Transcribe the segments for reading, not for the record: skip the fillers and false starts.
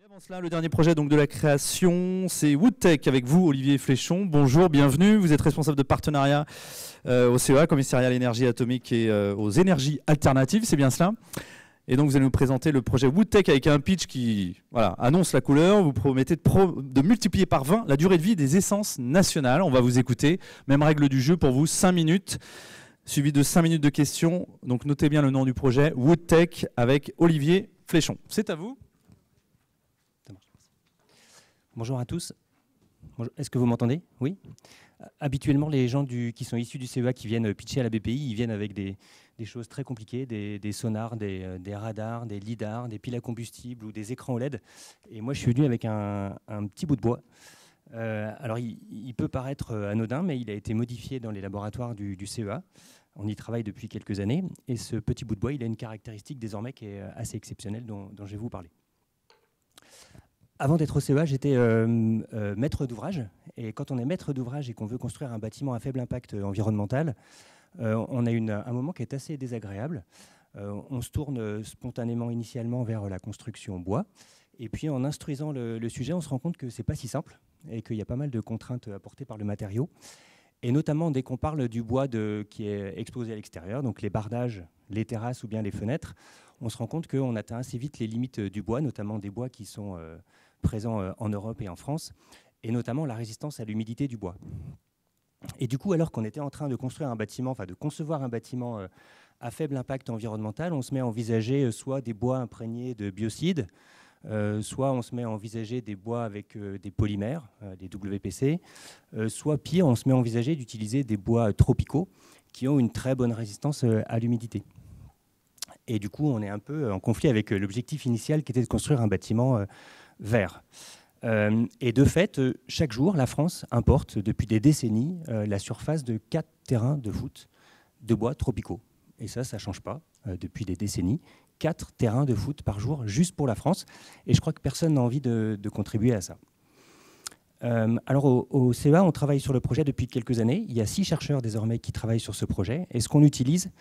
Avant cela, le dernier projet donc de la création, c'est Woodtech avec vous, Olivier Fléchon. Bonjour, bienvenue. Vous êtes responsable de partenariat au CEA, Commissariat à l'énergie atomique et aux énergies alternatives, c'est bien cela. Et donc vous allez nous présenter le projet Woodtech avec un pitch qui annonce la couleur. Vous promettez de multiplier par 20 la durée de vie des essences nationales. On va vous écouter. Même règle du jeu pour vous, 5 minutes, suivi de 5 minutes de questions. Donc notez bien le nom du projet, Woodtech avec Olivier Fléchon. C'est à vous. Bonjour à tous. Est-ce que vous m'entendez? Oui. Habituellement, les gens qui sont issus du CEA qui viennent pitcher à la BPI, ils viennent avec des choses très compliquées, des sonars, des radars, des lidars, des piles à combustible ou des écrans OLED. Et moi, je suis venu avec un petit bout de bois. Alors, il peut paraître anodin, mais il a été modifié dans les laboratoires du CEA. On y travaille depuis quelques années. Et ce petit bout de bois, il a une caractéristique désormais qui est assez exceptionnelle dont je vais vous parler. Avant d'être au CEA, j'étais maître d'ouvrage. Et quand on est maître d'ouvrage et qu'on veut construire un bâtiment à faible impact environnemental, on a un moment qui est assez désagréable. On se tourne spontanément initialement vers la construction bois. Et puis en instruisant le sujet, on se rend compte que ce n'est pas si simple et qu'il y a pas mal de contraintes apportées par le matériau. Et notamment dès qu'on parle du bois qui est exposé à l'extérieur, donc les bardages, les terrasses ou bien les fenêtres, on se rend compte qu'on atteint assez vite les limites du bois, notamment des bois qui sont présents en Europe et en France, et notamment la résistance à l'humidité du bois. Et du coup, alors qu'on était en train de construire un bâtiment, enfin de concevoir un bâtiment à faible impact environnemental, on se met à envisager soit des bois imprégnés de biocides, soit on se met à envisager des bois avec des polymères, des WPC, soit pire, on se met à envisager d'utiliser des bois tropicaux qui ont une très bonne résistance à l'humidité. Et du coup, on est un peu en conflit avec l'objectif initial qui était de construire un bâtiment vert. Et de fait, chaque jour, la France importe depuis des décennies la surface de 4 terrains de foot de bois tropicaux. Et ça ne change pas depuis des décennies. 4 terrains de foot par jour, juste pour la France. Et je crois que personne n'a envie de contribuer à ça. Alors au CEA, on travaille sur le projet depuis quelques années. Il y a 6 chercheurs désormais qui travaillent sur ce projet. Et ce qu'on utilise,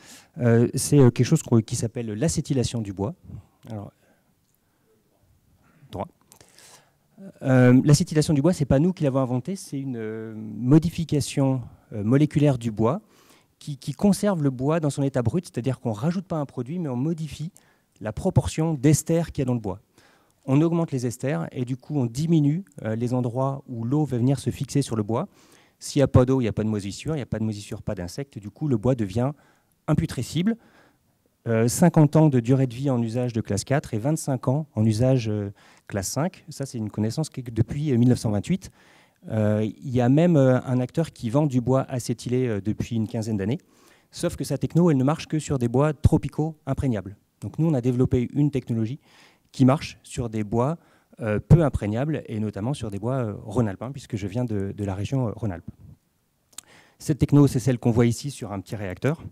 c'est quelque chose qui s'appelle l'acétylation du bois. Alors, droit. L'acétylation du bois, ce n'est pas nous qui l'avons inventé, c'est une modification moléculaire du bois qui conserve le bois dans son état brut, c'est-à-dire qu'on ne rajoute pas un produit, mais on modifie la proportion d'esters qu'il y a dans le bois. On augmente les esters et du coup on diminue les endroits où l'eau va venir se fixer sur le bois. S'il n'y a pas d'eau, il n'y a pas de moisissure, il n'y a pas de moisissure, pas d'insectes, du coup le bois devient imputrescible. 50 ans de durée de vie en usage de classe 4 et 25 ans en usage classe 5. Ça, c'est une connaissance qui est depuis 1928. Il y a même un acteur qui vend du bois acétylé depuis une quinzaine d'années, sauf que sa techno, elle ne marche que sur des bois tropicaux imprégnables. Donc nous, on a développé une technologie qui marche sur des bois peu imprégnables, et notamment sur des bois rhône-alpins, puisque je viens de la région Rhône-Alpes. Cette techno, c'est celle qu'on voit ici sur un petit réacteur.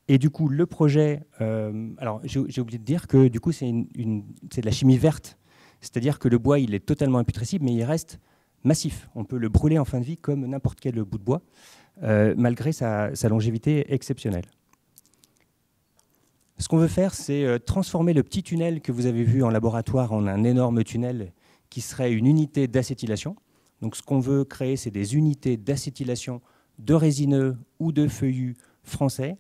Et du coup, le projet... alors, j'ai oublié de dire que du coup, c'est de la chimie verte. C'est-à-dire que le bois, il est totalement imputrescible, mais il reste massif. On peut le brûler en fin de vie comme n'importe quel bout de bois, malgré sa longévité exceptionnelle. Ce qu'on veut faire, c'est transformer le petit tunnel que vous avez vu en laboratoire en un énorme tunnel qui serait une unité d'acétylation. Donc, ce qu'on veut créer, c'est des unités d'acétylation de résineux ou de feuillus français,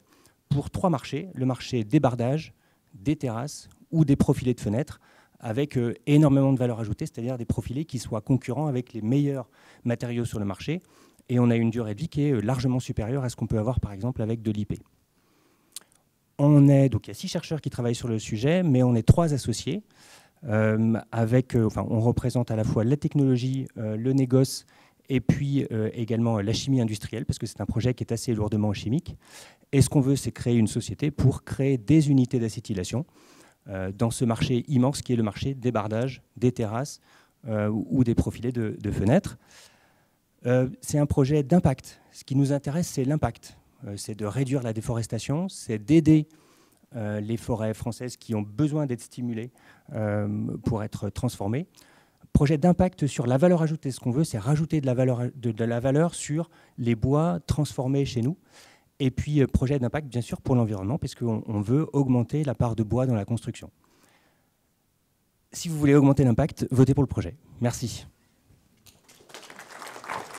pour 3 marchés, le marché des bardages, des terrasses ou des profilés de fenêtres, avec énormément de valeur ajoutée, c'est-à-dire des profilés qui soient concurrents avec les meilleurs matériaux sur le marché. Et on a une durée de vie qui est largement supérieure à ce qu'on peut avoir, par exemple, avec de l'IP. Donc il y a 6 chercheurs qui travaillent sur le sujet, mais on est 3 associés. On représente à la fois la technologie, le négoce, et puis également la chimie industrielle, parce que c'est un projet qui est assez lourdement chimique. Et ce qu'on veut, c'est créer une société pour créer des unités d'acétylation dans ce marché immense qui est le marché des bardages, des terrasses ou des profilés de fenêtres. C'est un projet d'impact. Ce qui nous intéresse, c'est l'impact. C'est de réduire la déforestation, c'est d'aider les forêts françaises qui ont besoin d'être stimulées pour être transformées. Projet d'impact sur la valeur ajoutée. Ce qu'on veut, c'est rajouter de la valeur sur les bois transformés chez nous. Et puis, projet d'impact, bien sûr, pour l'environnement, parce qu'on veut augmenter la part de bois dans la construction. Si vous voulez augmenter l'impact, votez pour le projet. Merci.